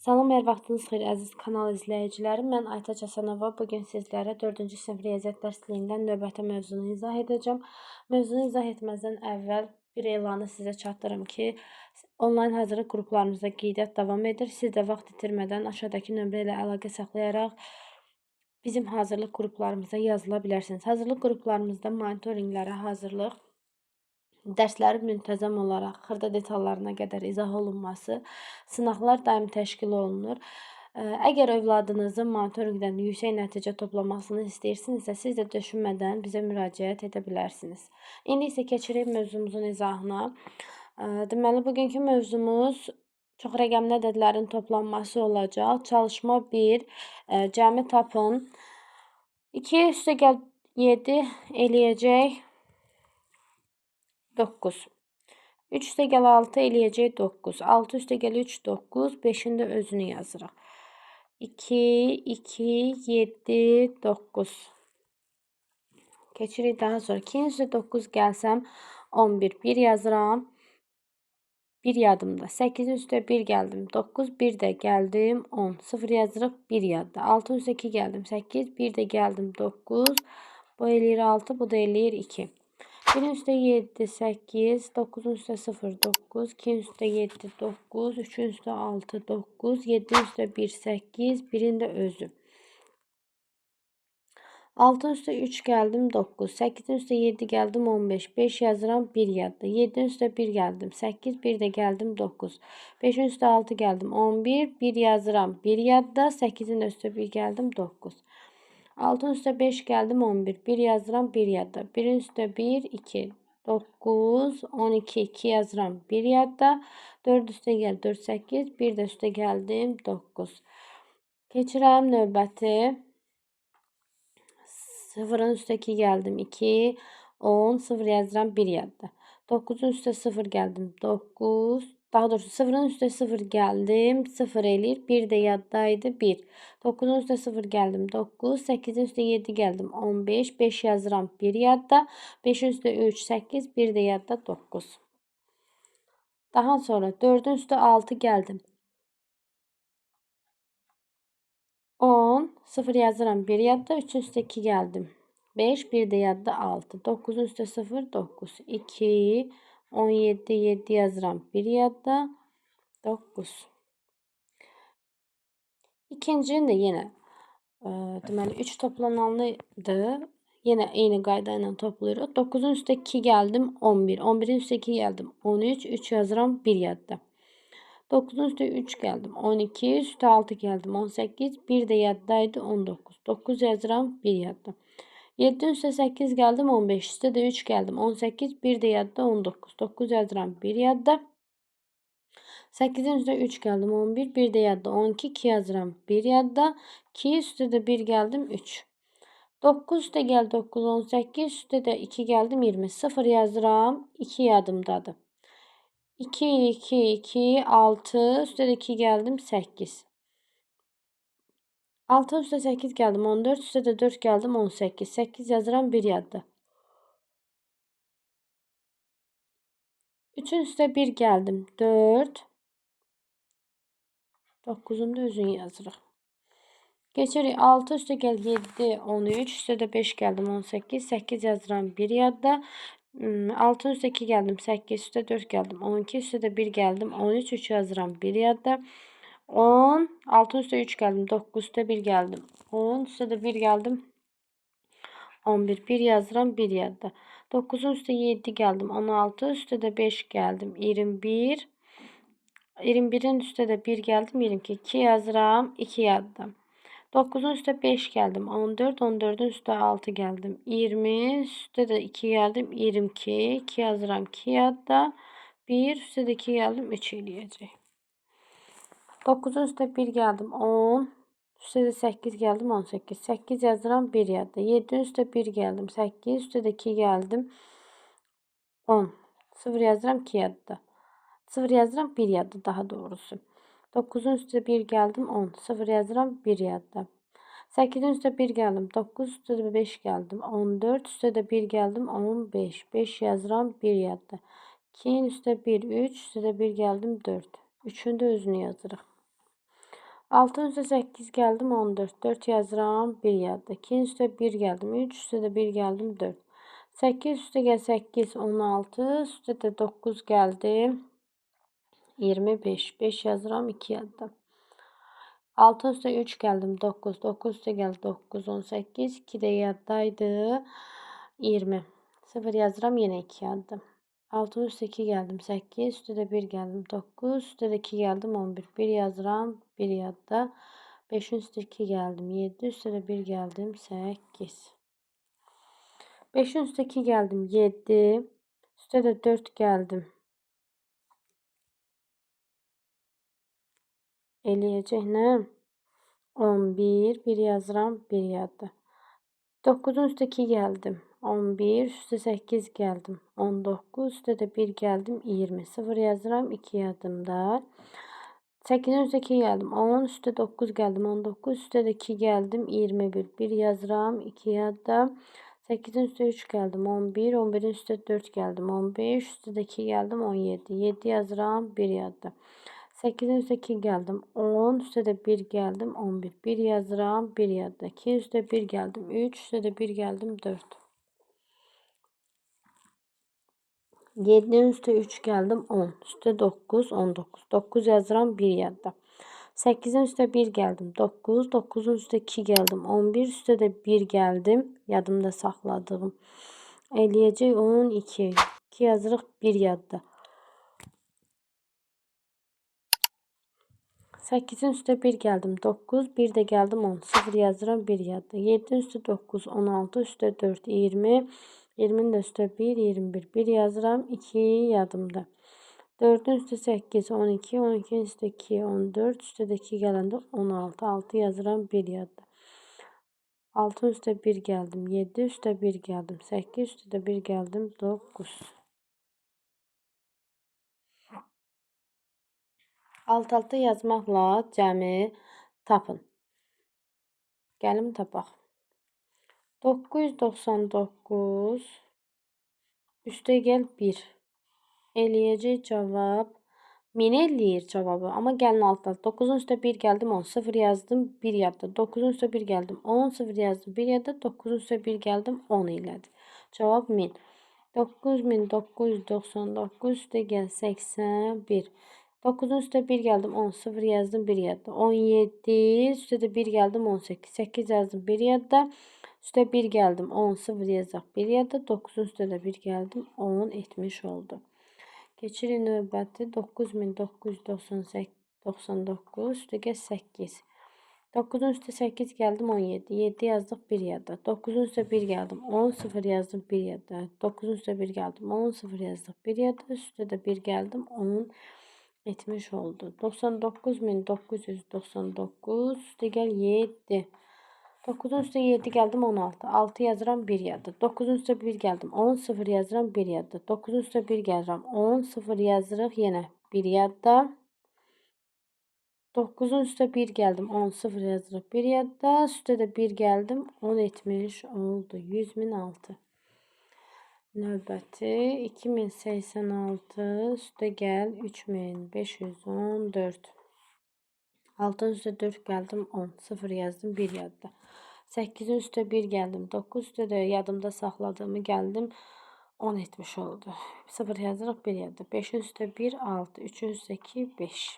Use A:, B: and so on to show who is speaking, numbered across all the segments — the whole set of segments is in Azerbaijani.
A: Salam, hər vaxtınız xeyir əziz kanal izləyicilərim. Mən Aytaç Həsənova. Bugün sizlərə 4-cü sinif riyaziyyat dərsliyindən növbəti mövzunu izah edəcəm. Mövzunu izah etməzdən əvvəl bir elanı sizə çatdırım ki, onlayn hazırlıq qruplarımızda qeydiyyat davam edir. Siz də vaxt itirmədən aşağıdakı nömrə ilə əlaqə saxlayaraq bizim hazırlıq qruplarımıza yazıla bilərsiniz. Hazırlıq qruplarımızda monitorinqlərə hazırlıq, dərslərin müntəzəm olaraq xırda detallarına qədər izah olunması, sınaqlar daim təşkil olunur. Əgər övladınızın monitorinqdən yüksək nəticə toplamasını istəyirsinizsə, siz də düşünmədən bizə müraciət edə bilərsiniz. İndi isə keçirik mövzumuzun izahına. Deməli, bugünkü mövzumuz çox rəqəmli ədədlərin toplanması olacaq. Çalışma 1, cəmi tapın. 2 + 7 eləyəcək 9. 3 + 6 eləyəcək 9. 6 + 3 9. 5-in də özünü yazırıq. 2, 2, 7, 9. Keçirik daha sonra. 2-nin üstə 9 gəlsəm 11. 1 yazıram. 1 yadımda. 8-in üstə 1 gəldim. 9, 1 də gəldim. 10. 0 yazırıq. 1 yadda. 6-ın üstə 2 gəldim. 8, 1 də gəldim. 9. Bu eləyir 6, bu da eləyir 2. 1-in üstə 7, 8, 9-un üstə 0, 9, 2-nin üstə 7, 9, 3-ün üstə 6, 9, 7-nin üstə 1, 8, 1-in də özü. 6-ın üstə 3 gəldim, 9, 8-in üstə 7 gəldim, 15, 5 yazıram, 1 yadda. 7-nin üstə 1 gəldim, 8, 1 də gəldim, 9, 5-in üstə 6 gəldim, 11, 1 yazıram, 1 yadda, 8-in üstə 1 gəldim, 9. 6-ın üstə 5 gəldim, 11. 1 yazıram, 1 yadda. 1-in üstə 1, 2, 9, 12, 2 yazıram, 1 yadda. 4 üstə gəl, 4, 8, 1 də üstə gəldim, 9. Keçirəm növbəti. 0-ın üstə 2 gəldim, 2, 10, 0 yazıram, 1 yadda. 9-un üstə 0 gəldim, 9. Daha doğrusu 0-ın üstə 0 gəldim, 0 eləyir. 1 də yaddaydı, 1. 9-un üstə 0 gəldim, 9. 8-in üstə 7 gəldim, 15. 5 yazıram, 1 yadda. 5-in üstə 3, 8, 1 də yadda, 9. Daha sonra 4-ün üstə 6 gəldim. 10, 0 yazıram, 1 yadda. 3-ün üstə 2 gəldim. 5, 1 də yadda, 6. 9-un üstə 0, 9. 2, 17, 7 yazıram, 1 yadda, 9. İkincini də yenə deməli 3 toplananlıdır. Yenə eyni qayda ilə toplayırıq. 9-un üstə 2 gəldim, 11. 11-in üstə 2 gəldim, 13. 3 yazıram, 1 yadda. 9-un üstə 3 gəldim, 12. Üstə 6 gəldim, 18. 1 də yaddaydı, 19. 9 yazıram, 1 yadda. 7-nin üstə 8 gəldim, 15. Üstə də 3 gəldim, 18. 1 də yadda, 19. 9 yazıram, 1 yadda. 8-in üstə 3 gəldim, 11. 1 də yadda, 12. 2 yazıram, 1 yadda. 2 üstə də 1 gəldim, 3. 9 üstə gəl, 9, 18. Üstə də 2 gəldim, 20. 0 yazıram, 2 yadımdadır. 2, 2, 2, 6. Üstə də 2 gəldim, 8. 6 üstə 8 gəldim, 14. Üstə də 4 gəldim, 18. 8 yazıram, 1 yadda. 3-ün üstə 1 gəldim, 4. 9-un da özünü yazırıq. Geçirik 6 üstə gəl 7, 13. Üstə də 5 gəldim, 18. 8 yazıram, 1 yadda. 6-ın üstə 2 gəldim, 8. Üstə 4 gəldim, 12. Üstə də 1 gəldim, 13. 3 yazıram, 1 yadda. 10, 6-ın üstə 3 gəldim, 9. Üstə 1 gəldim, 10. Üstə də 1 gəldim, 11. 1 yazıram, 1 yadda. 9-un üstə 7 gəldim, 16. Üstə də 5 gəldim, 21. 21'in üstə də 1 gəldim, 22. 2 yazıram, 2 yadda. 9-un üstə 5 gəldim, 14. 14'ün üstə 6 gəldim, 20. Üstə də 2 gəldim, 22. 2 yazıram, 2 yadda. 1 üstə də 2 gəldim, 3 eləyəcək. 9'un üstə 1 gəldim, 10. Üstə də 8 gəldim, 18. 8 yazıram, 1 yadda. 7'nin üstə 1 gəldim, 8. Üstə də 2 gəldim, 10. 0 yazıram, 2 yadda. 0 yazıram, 1 yadda daha doğrusu. 9'un üstə 1 gəldim, 10. 0 yazıram, 1 yadda. 8'in üstə 1 gəldim, 9. Üstə də 5 gəldim, 14. Üstə də 1 gəldim, 15. 5 yazıram, 1 yadda. 2'nin üstə 1, 3. Üstə də 1 gəldim, 4. 3'ün də özünü yazırıq. 6'ın üstə 8 gəldim 14. 4 yazıram 1 yadda. 2'nin üstə 1 gəldim 3. Üstə də 1 gəldim 4. 8 üstə gəl 8 16. Üstə də 9 gəldi 25. 5 yazıram 2 yadda. 6 üstə 3 gəldim 9. 9 üstə gəldi 9 18. 2 də yaddaydı 20. 0 yazıram yenə 2 yadda. 6 üstə 2 gəldim 8. Üstə də 1 gəldim 9. Üstə də 2 gəldim 11. 1 yazıram 1 yadda. 5'in üstə 2 gəldim 7. Üstə də 1 gəldim 8. 5'in üstə 2 gəldim 7. Üstə də 4 gəldim. Eləyəcək nə? 11. 1 yazıram 1 yadda. 9'un üstə 2 gəldim. 11. Üstə 8 gəldim. 19. Üstə də 1 gəldim 20. 0 yazıram 2 yadımda. 8'in üstə 2 gəldim. 10. Üstə 9 gəldim. 19. Üstə də 2 gəldim 21. 1 yazıram 2 yadda. 8'in üstə 3 gəldim. 11. 11'in üstə 4 gəldim. 15. Üstə də 2 gəldim 17. 7 yazıram 1 yadda. 8'in üstə 2 gəldim 10. Üstə də 1 gəldim 11. 1 yazıram 1 yadda. 2 üstə 1 gəldim 3. Üstə də 1 gəldim 4. 7'nin üstə 3 gəldim 10. Üstə 9 19. 9 yazıram 1 yadda. 8'in üstə 1 gəldim 9. 9'un üstə 2 gəldim 11. Üstə də 1 gəldim. Yadımda saxladığım. Eləyəcək 12. 2 yazırıq 1 yadda. 8'in üstə 1 gəldim 9. 1 də gəldim 10. 0 yazıram 1 yadda. 7'in üstə 9 16. Üstə 4 20. 20'nin də üstə 1 21. 1 yazıram 2 yadımda. 4'ün üstə 8 12. 12'nin üstə 2 14. Üstə də 2 gələndə 16. 6 yazıram 1 yadda. 6'ın üstə 1 gəldim 7. Üstə 1 gəldim 8. Üstə də 1 gəldim 9. Alt-alta yazmaqla cəmi tapın. Gəlim tapaq. 999 üstə gəl 1. Eləyəcək cavab 1000 eləyir cavabı. Amma gəlin alt-alt. 9'un üstə 1 gəldim 10. 0 yazdım 1 yadda. 9'un üstə 1 gəldim 10. 0 yazdım 1 yadda. 9'un üstə 1 gəldim 10 elədi. Cavab 1000. 9999 üstə gəl 81. 9'un üstə 1 gəldim 10. 0 yazdım 1 yadda. 17. Üstə də 1 gəldim 18. 8 yazdım 1 yadda. Üstə 1 gəldim 10. 0 yazaq 1 yadda. 9'un üstə də 1 gəldim 10 etmiş oldu. Keçirik növbəti 9999 üstə gəl 8. 9'un üstə 8 gəldim 17. 7 yazdıq 1 yadda. 9'un üstə 1 gəldim 10. 0 yazdım 1 yadda. 9'un üstə 1 gəldim 10. 0 yazdıq 1 yadda. Üstə də 1 gəldim 10 etmiş oldu. 99999 üstə gəl 7. 9'un üstə 7 gəldim 16. 6 yazıram 1 yadda. 9'un üstə 1 gəldim 10. 0 yazıram 1 yadda. 9'un üstə 1 gəlirəm 10. 0 yazırıq yenə 1 yadda. 9'un üstə 1 gəldim 10. 0 yazırıq 1 yadda. Üstə də 1 gəldim 10 etmiş oldu. 100.006. Növbəti 2086 üstə gəl 3514. 6'ın üstə 4 gəldim 10. 0 yazdım 1 yadda. 8'in üstə 1 gəldim 9. Üstə də yadımda saxladığımı gəldim 10 etmiş oldu. 0 yazırıq 1 yadda. 5'in üstə 1 6. 3'ün üstə 2 5.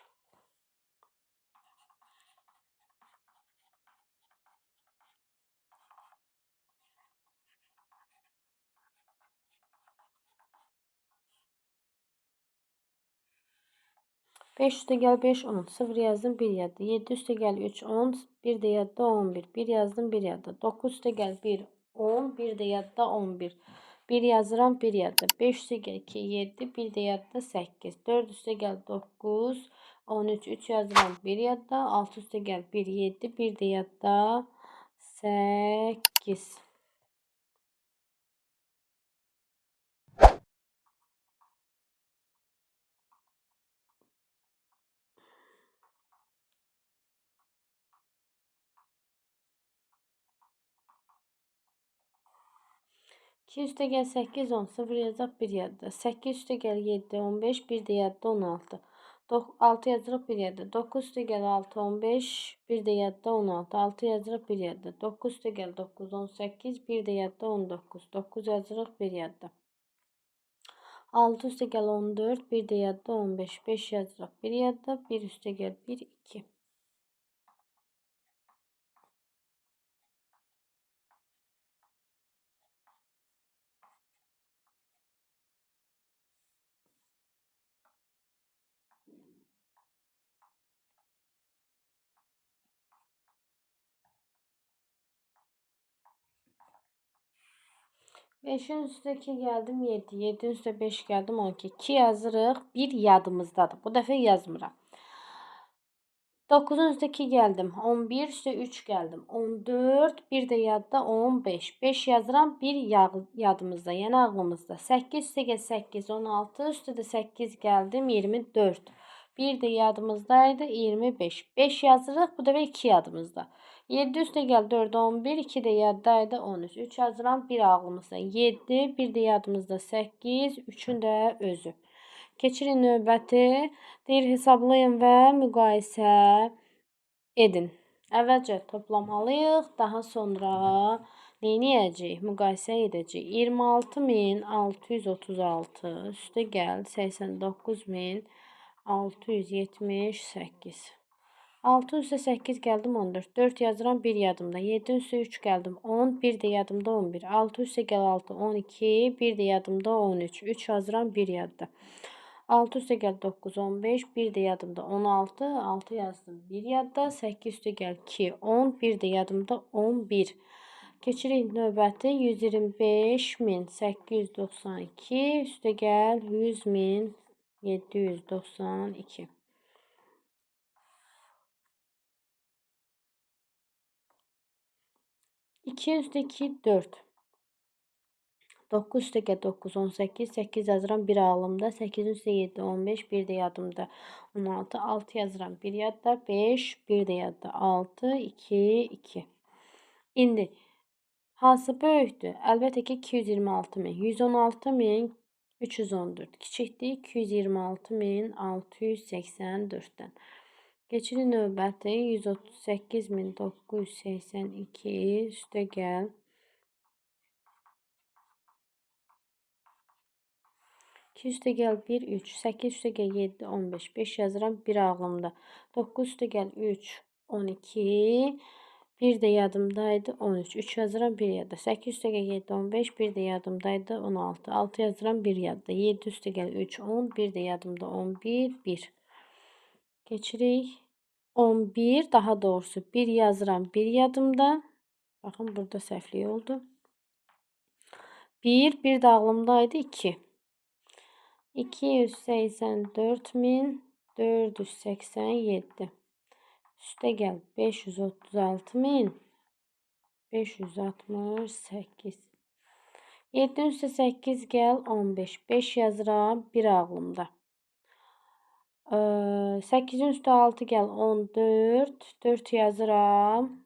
A: Beş üstə gəl 5 10. 0 yazdım 1 yadda. 7 üstə gəl 3 10. 1 də yadda 11. 1 yazdım 1 yadda. 9 üstə gəl 1 10. 1 də yadda 11. 1 yazıram 1 yadda. 5 üstə gəl 2 7. 1 də yadda 8. 4 üstə gəl 9 13. 3 yazıram 1 yadda. 6 üstə gəl 1 7. 1 də yadda 8. İki üstə gəl 8 10. 0 yazaq 1 yadda. 8 üstə gəl 7 15. 1 də yadda 16. 6 yazırıq bir yerdə. 9 üstə gəl 6, 15. Bir də yadda 16. 6 yazırıq bir yerdə. 9 üstə gəl 9, 18. Bir də yadda 19. 9 yazırıq bir yerdə. 6 üstə gəl 14. Bir də yadda 15. 5 yazırıq bir yerdə. 1 üstə gəl 1, 2. Beşin üstə 2 gəldim 7. 7 üstə 5 gəldim 12. 2 yazırıq. 1 yadımızdadır. Bu dəfə yazmıram. 9'un üstə 2 gəldim. 11 üstə 3 gəldim. 14, bir də yadda 15. 5 yazıram, 1 yadımızda, yəni ağlımızda. 8 üstə gəl 8, 16 üstə də 8 gəldim, 24. Bir də yadımızdaydı 25. 5 yazırıq, bu dəfə 2 yadımızda. 7 üstə gəl 4, 11, 2 də yaddaydı 13. 3 yazıram, 1 ağlımızda. 7, bir də yadımızda 8, 3'ün də özü. Keçirin növbəti. Deyir hesablayın və müqayisə edin. Əvvəlcə toplamalıyıq. Daha sonra neyniyəcəyik? Müqayisə edəcəyik. 26636 üstə gəl 89678. 6 üstə 8 gəldim 14. 4 yazıram 1 yadımda. 7 üstə 3 gəldim 10. 1 də yadımda 11. 6 üstə gəl 6 12. 1 də yadımda 13. 3 yazıram 1 yadda. 6 üstə gəl 9, 15, bir də yadımda 16, 6 yazdım, 1 yadda, 8 üstə gəl 2, 10, bir də yadımda 11. Keçirik növbəti 125.892 üstə gəl 100.792. 2 üstə 2, 4. 9 üstə gəl 9, 18, 8 yazıram 1 ağlımda, 8 üstə 7, 15, bir də yadımda 16, 6 yazıram 1 yadda, 5, bir də yadda 6, 2, 2. İndi hansı böyükdür? Əlbəttə ki 226.000, 116.314 kiçikdir 226.684-dən. Keçirin növbəti 138.982 üstə gəl 2 üstə gəl 1, 3, 8 üstə gəl 7, 15, 5 yazıram 1 ağlımda. 9 üstə gəl 3, 12, bir də yadımdaydı 13, 3 yazıram 1 yadda. 8 üstə gəl 7, 15, bir də yadımdaydı 16, 6 yazıram 1 yadda. 7 üstə gəl 3, 10, bir də yadımda 11, 1. Geçirik 11, daha doğrusu 1 yazıram 1 yadımda. Bakın burada səhvlik oldu. 1 də ağlımdaydı 2. 284.487 üstə gəl 536.568. 7 üstə 8 gəl 15. 5 yazıram 1 ağlımda. 8 üstə 6 gəl 14. 4 yazıram.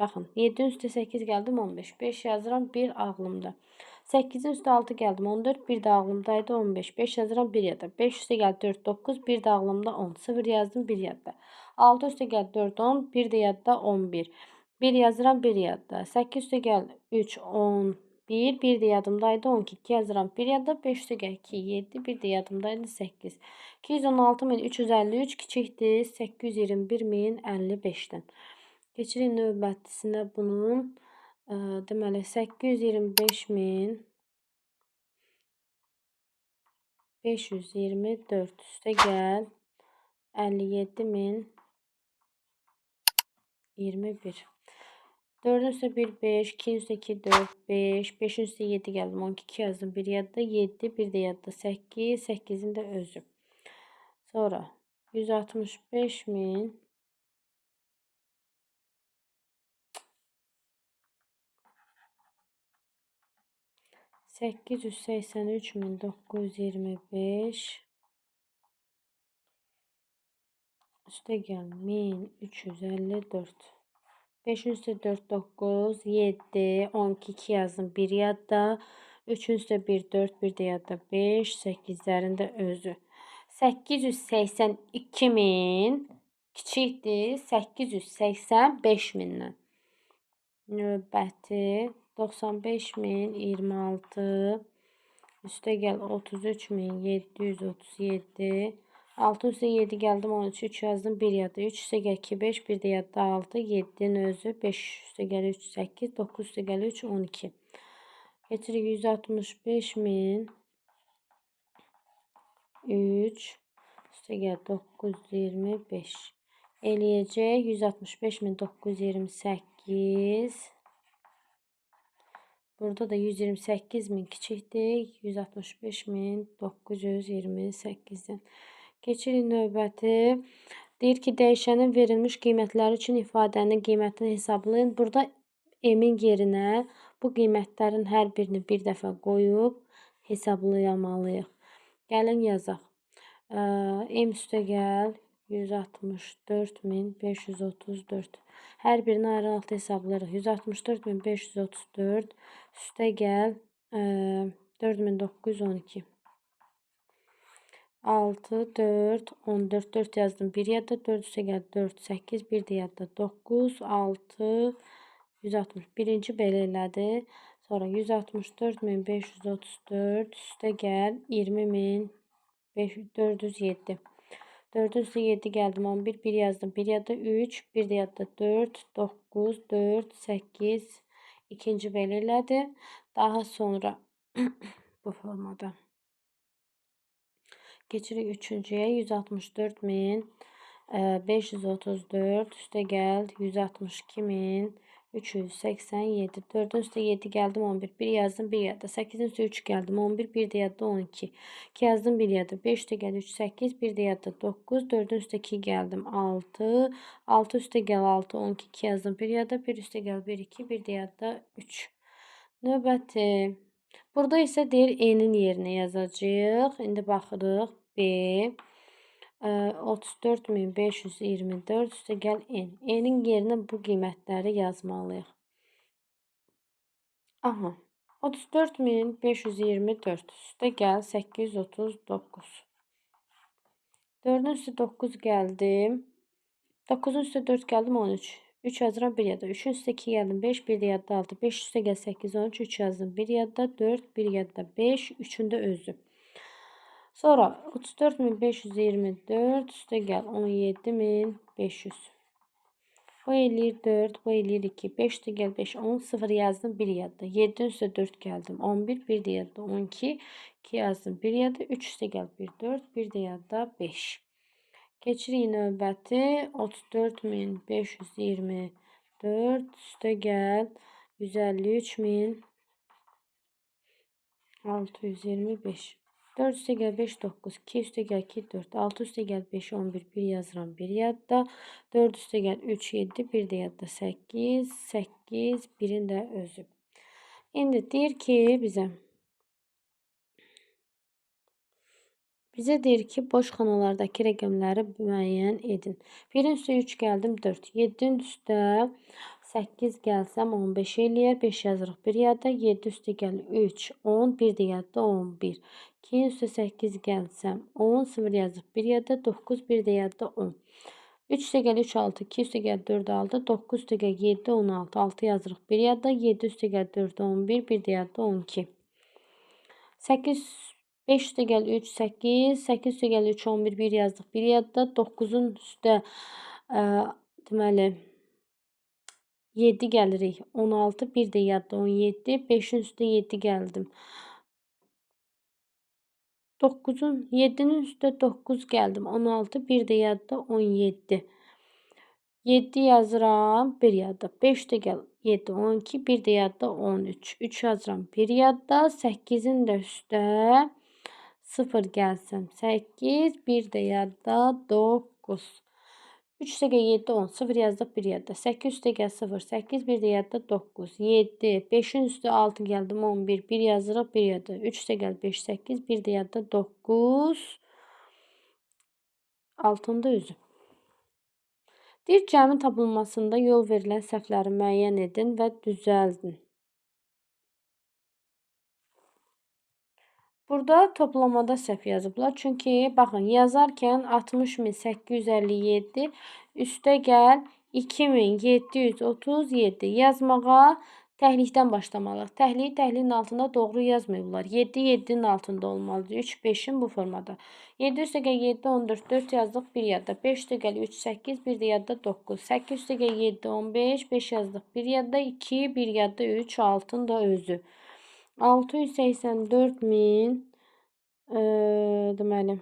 A: Baxın 7 üstə 8 gəldim 15. 5 yazıram 1 ağlımda. 8 üstə 6 gəldim 14. Bir də ağlımdaydı 15. 5 yazıram 1 yadda. 5 üstə gəl 4 9. Bir də ağlımda 10. 0 yazdım 1 yadda. 6 üstə gəl 4 10. Bir də yadda 11. 1 yazıram 1 yadda. 8 üstə gəl 3 10. Bir də yadımdaydı 12. 2 yazıram 1 yadda. 5 üstə gəl 2 7. Bir də yadımdaydı 8. 216.353 kiçikdir 821.055-dən. Keçirik növbətisinə bunun. Deməli 825.524 üstə gəl 57.021. 4 üstə 1 5, 2 üstə 2 4 5, 5 üstə 7 gəldim 12, 2 yazdım 1 yadda 7, bir də yadda 8, 8'in də özü. Sonra 165.000 883.925 üstə gəl 1354. 5 üstə 4 9 7 12 2 yazdım 1 yadda. 3 üstə 1 4 bir də yadda 5 8'lərin də özü. 882.000 kiçikdir 885.000-dən. Növbəti 95.026 üstəgəl 33.737 6 üstə 7 gəldim 13 3 yazdım 1 yadda 3 üstəgəl 2 5 1 də yadda 6 7'nin özü 5 üstəgəl 3 8 9 üstəgəl 3 12 getiririk 165.000 3 üstəgəl 925 eləyəcək 165.928 burada da 128.000 kiçikdir 165.928'dən. Keçirik növbəti. Deyir ki, dəyişənin verilmiş qiymətləri üçün ifadənin qiymətini hesablayın. Burada m-in yerinə bu qiymətlərin hər birini bir dəfə qoyub hesablayamalıyıq. Gəlin yazaq. M üstəgəl 164.534. Hər birini ayrı-ayrı hesablayırıq. 164.534 üstəgəl 4.912. 6, 4, 14, 4 yazdım. 1 yadda 4 üstəgəl 4, 8, 1 də yadda 9, 6, 160. Birinci belə elədi. Sonra 164.534 üstəgəl 20.407. 4'ün üstə 7 gəldim 11, 1 yazdım. 1 yadda 3, 1 də yadda 4, 9, 4, 8. İkinci belə elədi. Daha sonra bu formada. Geçirik üçüncüye 164.534 üstəgəl 162.387. 4'ün üstə 7 gəldim 11. 1 yazdım 1 yadda. 8'in üstə 3 gəldim 11. 1 də yadda 12. 2 yazdım 1 yadda. 5 üstəgəl 3 8. 1 də yadda 9. 4'ün üstə 2 gəldim 6. 6 üstəgəl 6 12. 2 yazdım 1 yadda. 1 üstəgəl 1 2. 1 də yadda 3. Növbəti. Burada isə deyir E'nin yerinə yazacağıq. İndi baxırıq. B 34.524 üstəgəl N. E'nin yerinə bu qiymətləri yazmalıyıq. Aha. 34.524 üstəgəl 839. 4'ün üstə 9 gəldim. 9'un üstə 4 gəldim 13. 3 yazıram 1 yadda. 3'ün üstə 2 gəldim 5. 1 də yadda 6. 5 üstə gəl 8 13. 3 yazdım 1 yadda 4. 1 yadda 5. 3'ün də özü. Sonra 34.524 üstə gəl 17.500. Bu eləyir 4. Bu eləyir 2. 5 üstə gəl 5 10. 0 yazdım 1 yadda. 7'nin üstə 4 gəldim 11. 1 də yadda 12. 2 yazdım 1 yadda. 3 üstə gəl 1 4. 1 də yadda 5. Keçirik növbəti 34.524 üstəgəl 153.625. 4 üstəgəl 5 9. 2 üstəgəl 2 4. 6 üstəgəl 5 11. 1 yazıram 1 yadda. 4 üstəgəl 3 7. 1 də yadda 8. 8. 1'in də özü. İndi deyir ki bize deyir ki boş xanalardakı rəqəmləri müəyyən edin. 1'in üstə 3 gəldim 4. 7'nin üstə 8 gəlsəm 15 eləyər. 5 yazırıq 1 yadda. 7 üstə gəl 3 10. 1 də yadda 11. 2'nin üstə 8 gəlsəm 10. 0 yazırıq 1 yadda. 9 1 də yadda 10. 3 üstə gəl 3 6. 2 üstə gəl 4 6. 9 üstə gəl 7 16. 6 yazırıq 1 yadda. 7 üstə gəl 4 11. 1 də yadda 12. 8 5 üstə gəl 3 8. 8 üstə gəl 3 11. 1 yazdıq 1 yadda. 9'un üstə deməli 7 gəlirik 16. 1 də yadda 17. 5'in üstə 7 gəldim. 7'nin üstə 9 gəldim 16. 1 də yadda 17. 7 yazıram 1 yadda. 5 də gəl 7 12. 1 də yadda 13. 3 yazıram 1 yadda. 8'in də üstə 0 gəlsəm 8. 1 də yadda 9. 3 üstə gəl 7 10. 0 yazdıq 1 yadda. 8 üstə gəl 0 8. 1 də yadda 9. 7. 5'in üstə 6 gəldim 11. 1 yazırıq 1 yadda. 3 üstə gəl 5 8. 1 də yadda 9. 6'ın da özü. Deyir cəmin tapılmasında yol verilən səhvləri müəyyən edin və düzəldin. Burada toplamada səhv yazıblar. Çünki baxın, yazarkən 60.857 üstə gəl 2737 yazmağa təhlikdən başlamalıyıq. Təhliyin altında doğru yazmayıblar. 7 7'nin altında olmalıdır. 3 5'in bu formada. 7 üstə gəl 7 14 4 yazdıq 1 yadda. 5 üstə gəl 3 8 1 də yadda 9. 8 üstə gəl 7 15 5 yazdıq 1 yadda 2 1 yadda 3 6'ın da özü. 684.000 deməli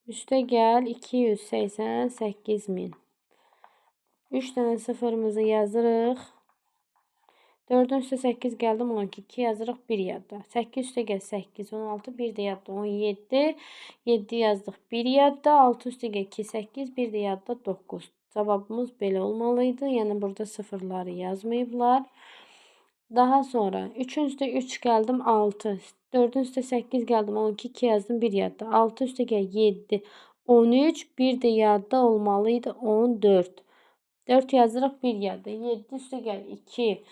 A: üstə gəl 288.000. 3 dənə sıfırımızı yazırıq. 4'ün üstə 8 gəldim 12. 2 yazırıq 1 yadda. 8 üstə gəl 8 16 1 də yadda 17. 7 yazdıq 1 yadda. 6 üstə gəl 2 8 1 də yadda 9. Cavabımız belə olmalıydı. Yəni burada sıfırları yazmayıblar. Daha sonra 3'ün üstə 3 gəldim 6. 4'ün üstə 8 gəldim 12. 2 yazdım 1 yadda. 6 üstə gəl 7 13 1 də yadda olmalıydı 14. 4 yazırıq 1 yadda. 7 üstə gəl 2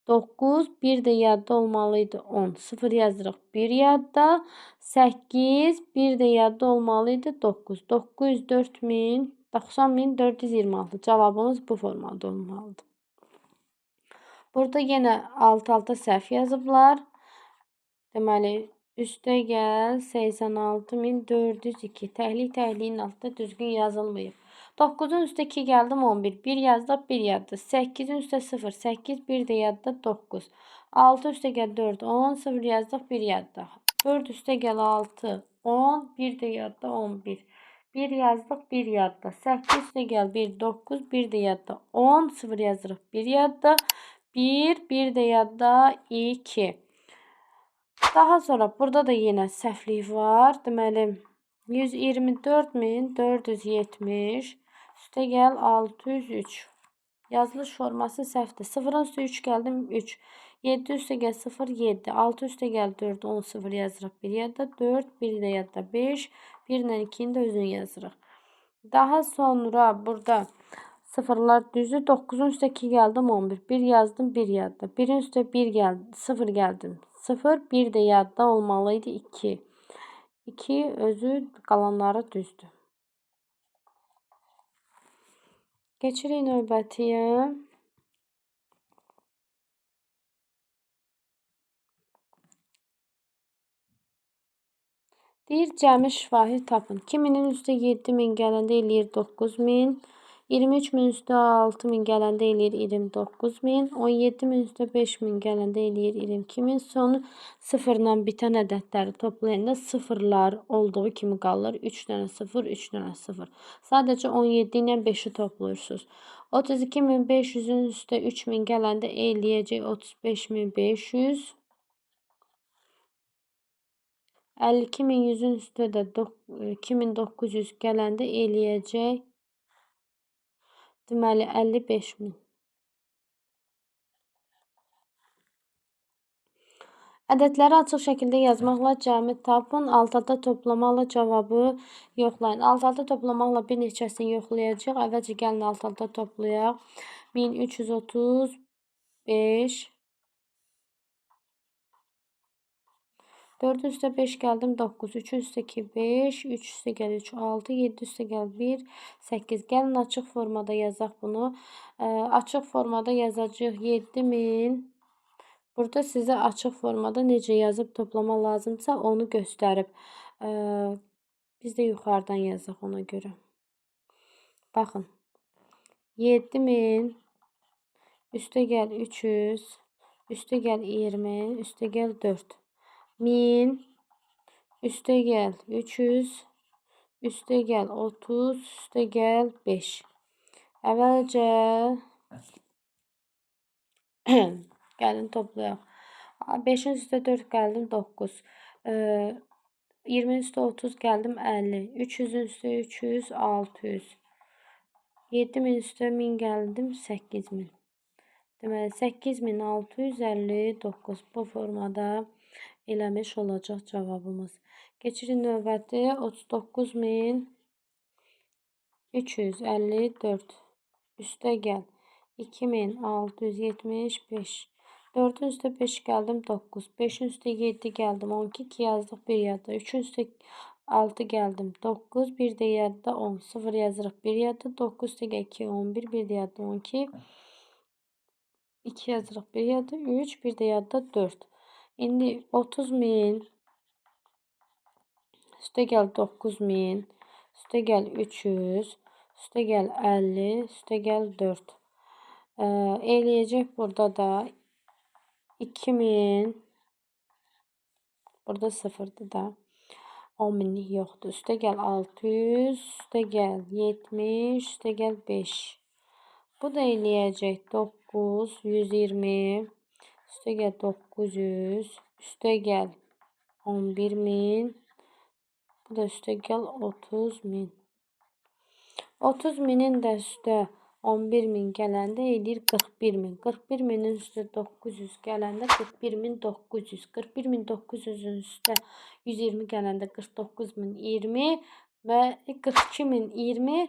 A: 9 1 də yadda olmalıydı 10. 0 yazırıq 1 yadda. 8 1 də yadda olmalıydı 9. 904.000 90.426. Cavabımız bu formada olmalıdır. Burada yenə alt-alta səhv yazıblar. Deməli, üstə gəl 86.402. Təhliyin altında düzgün yazılmayıb. 9'un üstə 2 gəldim 11. 1 yazdıq 1 yadda. 8'in üstə 0 8 1 də yadda 9. 6 üstə gəl 4 10 0 yazdıq 1 yadda. 4 üstə gəl 6 10 1 də yadda 11. 1 yazdıq 1 yadda. 8 üstə gəl 1 9 1 də yadda 10 0 yazırıq 1 yadda. 1 1 də yadda 2. Daha sonra burada da yine səhvlik var. Deməli 124.470 üstə gəl 603. Yazılış forması səhvdir. 0'ın üstə 3 gəldim 3. 7 üstə gəl 0 7. 6 üstə gəl 4 10 0 yazırıq 1 yadda 4 1 də yadda 5 1 ilə 2'nin də özünü yazırıq. Daha sonra burada sıfırlar düzü 9'un üstə 2 gəldim 11. 1 yazdım 1 yadda. 1'in üstə 1 gəldim 0 gəldim. 0 1 də yadda olmalıydı 2. 2 özü qalanları düzdür. Keçirik növbətiyə. Deyir cəmi şifahi tapın. 2000'in üstə 7000 gələndə eləyir 9000. 23.000 üstə 6000 gələndə eləyir 29000. 17.000 üstə 5000 gələndə eləyir 22000. Sonu sıfırla bitən ədədləri toplayanda sıfırlar olduğu kimi qalır. 3 dənə 0, 3 dənə 0. Sadəcə 17 ilə 5'i toplayırsınız. 32.500'ün üstə 3000 gələndə eləyəcək 35500. 52.100'ün üstə də 2900 gələndə eləyəcək. Deməli 55.000. Ədədləri açıq şəkildə yazmaqla cəmi tapın. Alt-alta toplamaqla cavabı yoxlayın. Alt-alta toplamaqla bir neçəsini yoxlayacaq. Əvvəlcə gəlin alt-alta toplayaq. 1335 4 üstə 5 gəldim 9. 3 üstə 2 5. 3 üstə gəl 3 6. 7 üstə gəl 1 8. Gəlin açıq formada yazaq bunu. Açıq formada yazacağıq 7000. Burada sizə açıq formada necə yazıb toplama lazımsa onu göstərib. Biz də yuxarıdan yazaq ona görə. Baxın. 7000 üstə gəl 300 üstə gəl 20 üstə gəl 4. 1000 üstə gəl 300 üstə gəl 30 üstə gəl 5. Əvvəlcə gəlin toplayaq. 5'in üstə 4 gəldim 9. 20'in üstə 30 gəldim 50. 300'ün üstə 300 600. 7000 üstə 1000 gəldim 8000. Deməli 8659 bu formada eləmiş olacaq cavabımız. Keçirik növbəti 39354 üstə gəl 2675 4'ün üstə 5 geldim 9. 5'in üstə 7 geldim 12. 2 yazdık 1 yadda. 3'ün üstə 6 geldim 9. 1 de yadda 10. 0 yazırıq 1 yadda. 9 üstə 2 11. 1 de yadda 12. 2 yazırıq 1 yadda. 3 1 de yadda 4. İndi 30.000 üstə gəl 9.000 üstə gəl 300 üstə gəl 50 üstə gəl 4. Eləyəcək burada da 2000 burada sıfırdır da 10.000'lik yoxdur. Üstə gəl 600 üstə gəl 70 üstə gəl 5. Bu da eləyəcək 9 120 üstə gəl 900 üstə gəl 11.000 bu da üstə gəl 30.000. 30.000'in də üstə 11.000 gələndə eləyir 41.000. 41.000'in üstə 900 gələndə 41.900. 41.900'ün üstə 120 gələndə 49.020 və 42.020.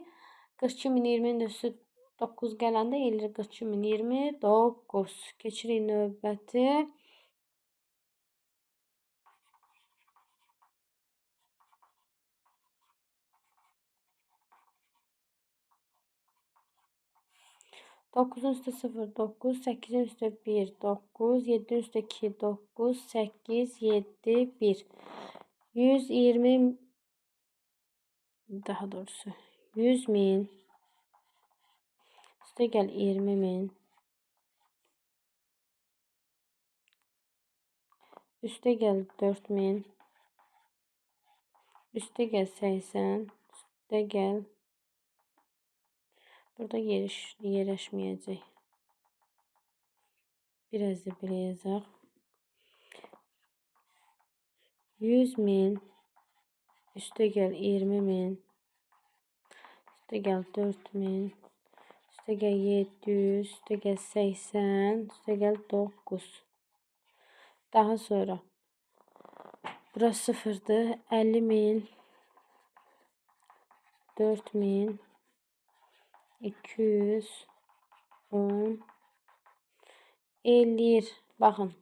A: 42.020'nin də üstə 9 gələndə eləyir 42.029. Keçirik növbəti. 9'un üstə 0 9. 8'in üstə 1 9. 7'in üstə 2 9. 8 7 1. 120 daha doğrusu 100.000 üstə gəl 20.000 üstə gəl 4.000 üstə gəl 80 üstə gəl burada yerləşməyəcək. Biraz da belə yazaq. 100.000 üstə gəl 20.000 üstə gəl 4.000 üstə gəl 700 üstə gəl 80 üstə gəl 9. Daha sonra burası sıfırdır. 50.000 4.000 200 10 eləyir. Baxın.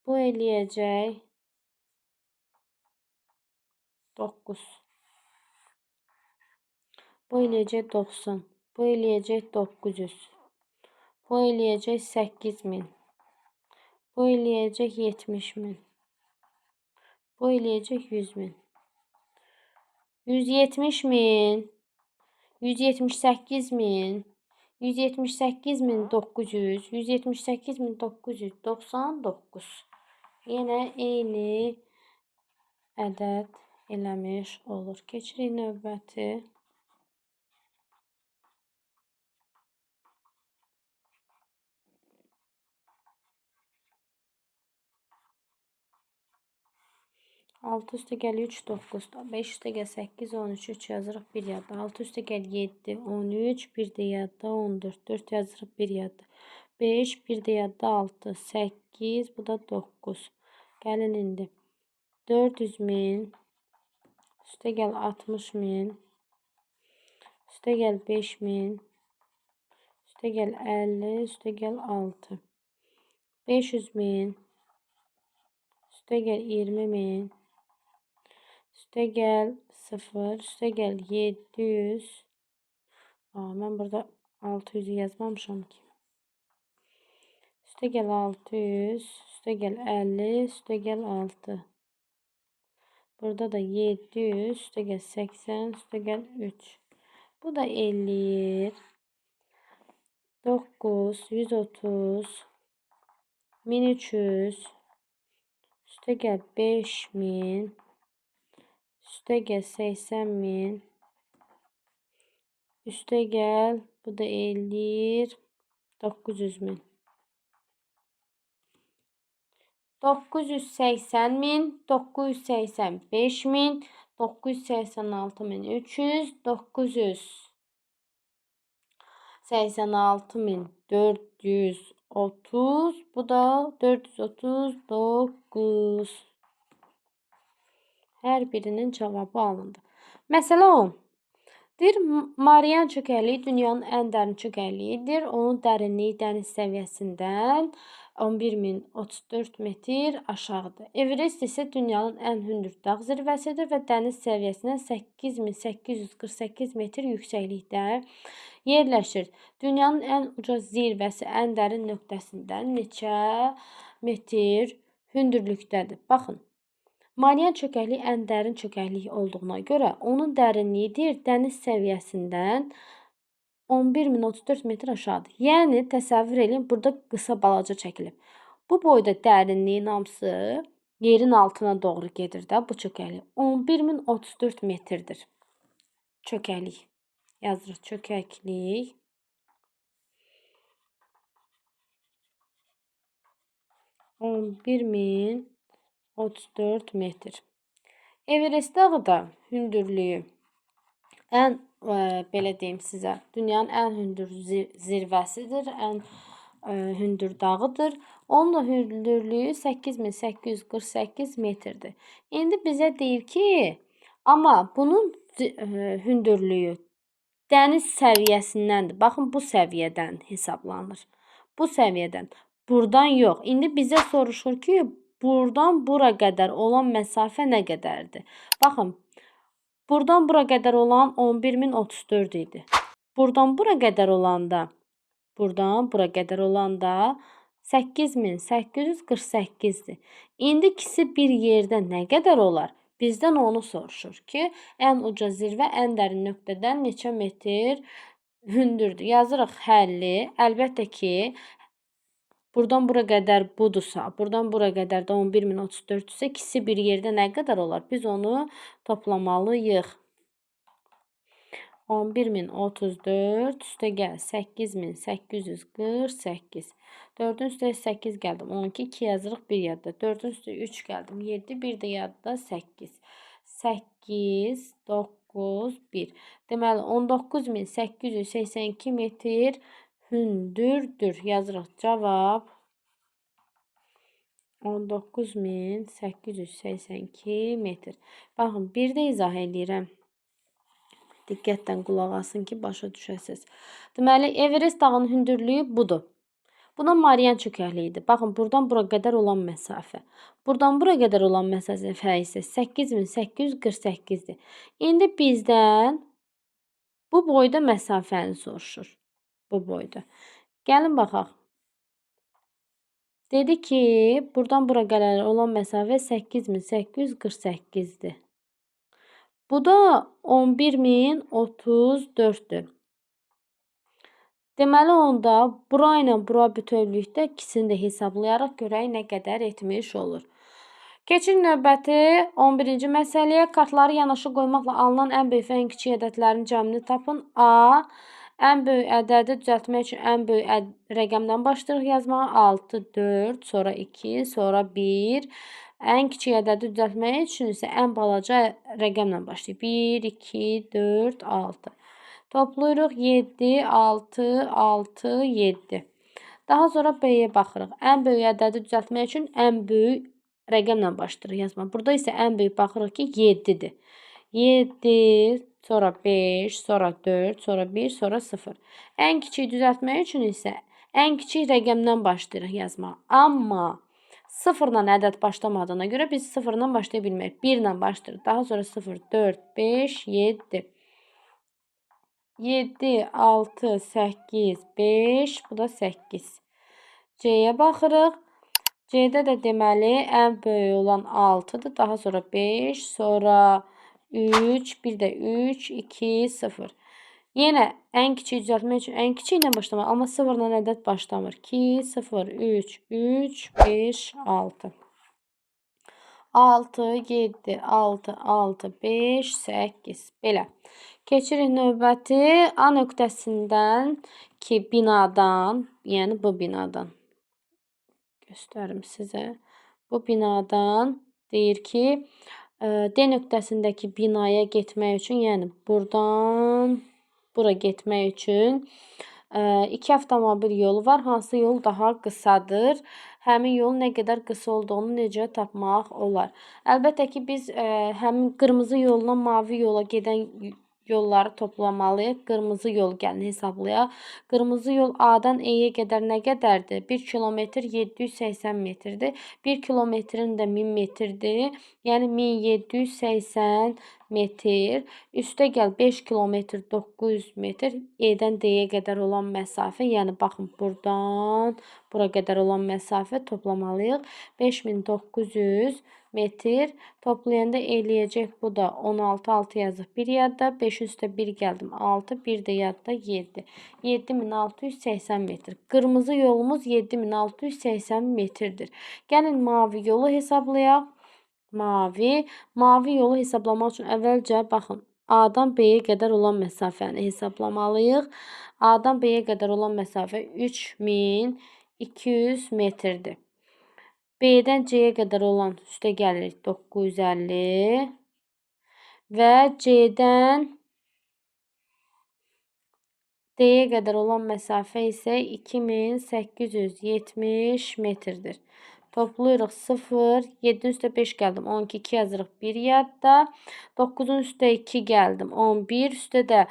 A: Bu eləyəcək 9. Bu eləyəcək 90. Bu eləyəcək 900. Bu eləyəcək 8.000. Bu eləyəcək 70.000. Bu eləyəcək 100.000. 170.000 178.000 178.900 178.999. Yenə eyni ədəd eləmiş olur. Keçirik növbəti. Altı üstə gəl 3 9. 5 üstə gəl 8 13 3 yazırıq 1 yadda. 6 üstə gəl 7 13 1 də yadda 14 4 yazırıq 1 yadda. 5 1 də yadda 6 8 bu da 9. Gəlin indi 400.000 üstə gəl 60.000 üstə gəl 5.000 üstə gəl 50 üstə gəl 6 500.000 üstə gəl 20.000 üstə gəl 0 üstə gəl 700. Mən burada 600'ü yazmamışam ki. Üstə gəl 600 üstə gəl 50 üstə gəl 6. Burada da 700 üstə gəl 80 üstə gəl 3. Bu da 50 9 130 1300 üstə gəl 5000 üstə gəl 80.000 üstə gəl bu da 50 900.000 980.000 985.000 986.300 986.430 bu da 439. Hər birinin cavabı alındı. Məsələ 10. Deyir, Marian çökəkliyi dünyanın ən dərin çökəkliyidir. Onun dərinliyi dəniz səviyyəsindən 11.034 metr aşağıdır. Everest isə dünyanın ən hündür dağ zirvəsidir və dəniz səviyyəsindən 8848 metr yüksəklikdə yerləşir. Dünyanın ən uca zirvəsi ən dərin nöqtəsindən neçə metr hündürlükdədir? Baxın. Marian çökəkliyi ən dərin çökəklik olduğuna görə onun dərinliyi deyir dəniz səviyyəsindən 11.034 metr aşağıdır. Yəni təsəvvür edin, burada qısa balaca çəkilib. Bu boyda dərinliyin hamısı yerin altına doğru gedir də bu çökəklik. 11.034 metrdir. Çökəklik. Yazırıq çökəklik. 11.034 metr. Everest dağı da hündürlüyü ən belə deyim sizə, dünyanın ən hündür zirvəsidir, ən hündür dağıdır. Onun da hündürlüyü 8848 metrdir. İndi bizə deyir ki, amma bunun hündürlüyü dəniz səviyyəsindəndir. Baxın, bu səviyyədən hesablanır. Bu səviyyədən. Buradan yox. İndi bizə soruşur ki, buradan bura qədər olan məsafə nə qədərdir? Baxın, buradan bura qədər olan 11.034 idi. Buradan bura qədər olanda 8848-dir. İndi ikisi bir yerdə nə qədər olar? Bizdən onu soruşur ki, ən uca zirvə ən dərin nöqtədən neçə metr hündürdür? Yazırıq həlli. Əlbəttə ki, buradan bura qədər budursa, buradan bura qədər də 11.034-dürsə, ikisi bir yerdə nə qədər olar? Biz onu toplamalıyıq. 11.034 üstə gəl 8848. 4-ün üstə 8 gəldim. 12, 2 yazırıq, 1 yadda. 4-ün üstə 3 gəldim. 7, 1 də yadda 8. 8, 9, 1. Deməli, 19.882 metr hündürdür. Yazırıq cavab 19.882 metr. Baxın, bir də izah edirəm. Diqqətlə qulaq asın ki, başa düşəsiniz. Deməli, Everest dağının hündürlüyü budur. Buna Marian çökəkliyidir. Baxın, buradan bura qədər olan məsafə. Buradan bura qədər olan məsafə isə 8848-dir. İndi bizdən bu boyda məsafəni soruşur. Bu boyda. Gəlin baxaq. Dedi ki, buradan bura qədər olan məsafə 8848-dir. Bu da 11.034-dür. Deməli, onda bura ilə bura bütövlükdə ikisini də hesablayaraq görək nə qədər etmiş olur. Keçin növbəti 11-ci məsələyə. Kartları yanaşı qoymaqla alınan ən böyük və ən kiçik ədədlərin cəmini tapın. A. Ən böyük ədədi düzəltmək üçün ən böyük rəqəmdən başlayırıq yazmağa. 6, 4, sonra 2, sonra 1. Ən kiçik ədədi düzəltmək üçün isə ən balaca rəqəmlə başlayır. 1, 2, 4, 6. Toplayırıq 7, 6, 6, 7. Daha sonra B-yə baxırıq. Ən böyük ədədi düzəltmək üçün ən böyük rəqəmlə başlayırıq yazmağa. Burada isə ən böyük baxırıq ki, 7-dir. 7, sonra 5, sonra 4, sonra 1, sonra 0. Ən kiçik düzəltmək üçün isə ən kiçik rəqəmdən başlayırıq yazmağa. Amma 0-la ədəd başlamadığına görə biz 0-la başlaya bilmərik. 1-ilə başlayırıq. Daha sonra 0, 4, 5, 7. 7, 6, 8, 5, bu da 8. C-yə baxırıq. C-də də deməli ən böyük olan 6-dır. Daha sonra 5, sonra 3, bir də 3, 2, 0. Yenə ən kiçik düzəltmək üçün ən kiçik ilə başlamaq. Amma 0-la ədəd başlamır. 2, 0, 3, 3, 5, 6. 6, 7, 6, 6, 5, 8. Belə. Keçirik növbəti A nöqtəsindən ki, binadan, yəni bu binadan. Göstərim sizə. Bu binadan deyir ki, D nöqtəsindəki binaya getmək üçün, yəni buradan bura getmək üçün 2 avtomobil yolu var. Hansı yol daha qısadır? Həmin yolun nə qədər qısa olduğunu necə tapmaq olar? Əlbəttə ki, biz həmin qırmızı yolla mavi yola gedən yolları toplamalıyıq. Qırmızı yol gəlin hesablayaq. Qırmızı yol A-dan E-yə qədər nə qədərdir? 1 kilometr 780 metrdir. 1 kilometrin də 1000 metrdir. Yəni 1780 metr. Üstə gəl 5 kilometr 900 metr. E-dən D-yə qədər olan məsafə, yəni baxın buradan bura qədər olan məsafə toplamalıyıq. 5900 metr. Toplayanda eləyəcək bu da 16, 6 yazıq. 1 yadda, 5 üstə 1 gəldim 6, 1 də yadda 7. 7680 metr. Qırmızı yolumuz 7680 metrdir. Gəlin mavi yolu hesablayaq. Mavi yolu hesablamaq üçün əvvəlcə baxın A-dan B-yə qədər olan məsafəni hesablamalıyıq. A-dan B-yə qədər olan məsafə 3200 metrdir. B-dən C-yə qədər olan üstə gəlirik 950 və C-dən D-yə qədər olan məsafə isə 2870 metrdir. Toplayırıq 0, 7-nin üstə 5 gəldim, 12, 2 yazırıq, 1 yadda. 9-un üstə 2 gəldim, 11, üstə də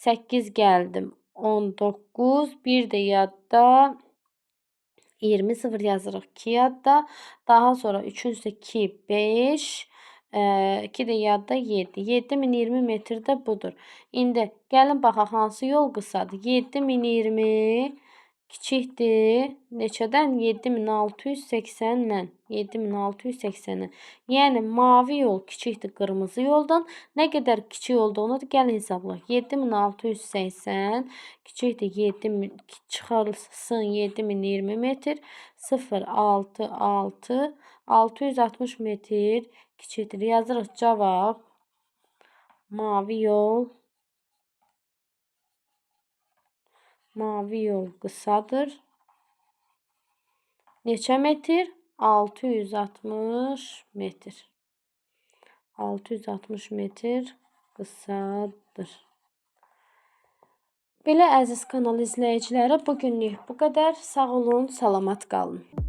A: 8 gəldim, 19, 1 də yadda. 20, 0 yazırıq 2 yadda. Daha sonra 3-ün üstə 2, 5, 2 də yadda 7. 7020 metr də budur. İndi gəlin baxaq hansı yol qısadır. 7020 kiçikdir. Neçədən? 7680-dən. 7680-dən. Yəni mavi yol kiçikdir qırmızı yoldan. Nə qədər kiçik olduğunu da gəlin hesablayaq. 7680 kiçikdir 7000 çıxarılsın 7020 metr. 0 6 6 660 metr kiçikdir. Yazırıq cavab. Mavi yol qısadır. Neçə metr? 660 metr. 660 metr qısadır. Belə əziz kanal izləyiciləri, bugünlük bu qədər. Sağ olun, salamat qalın.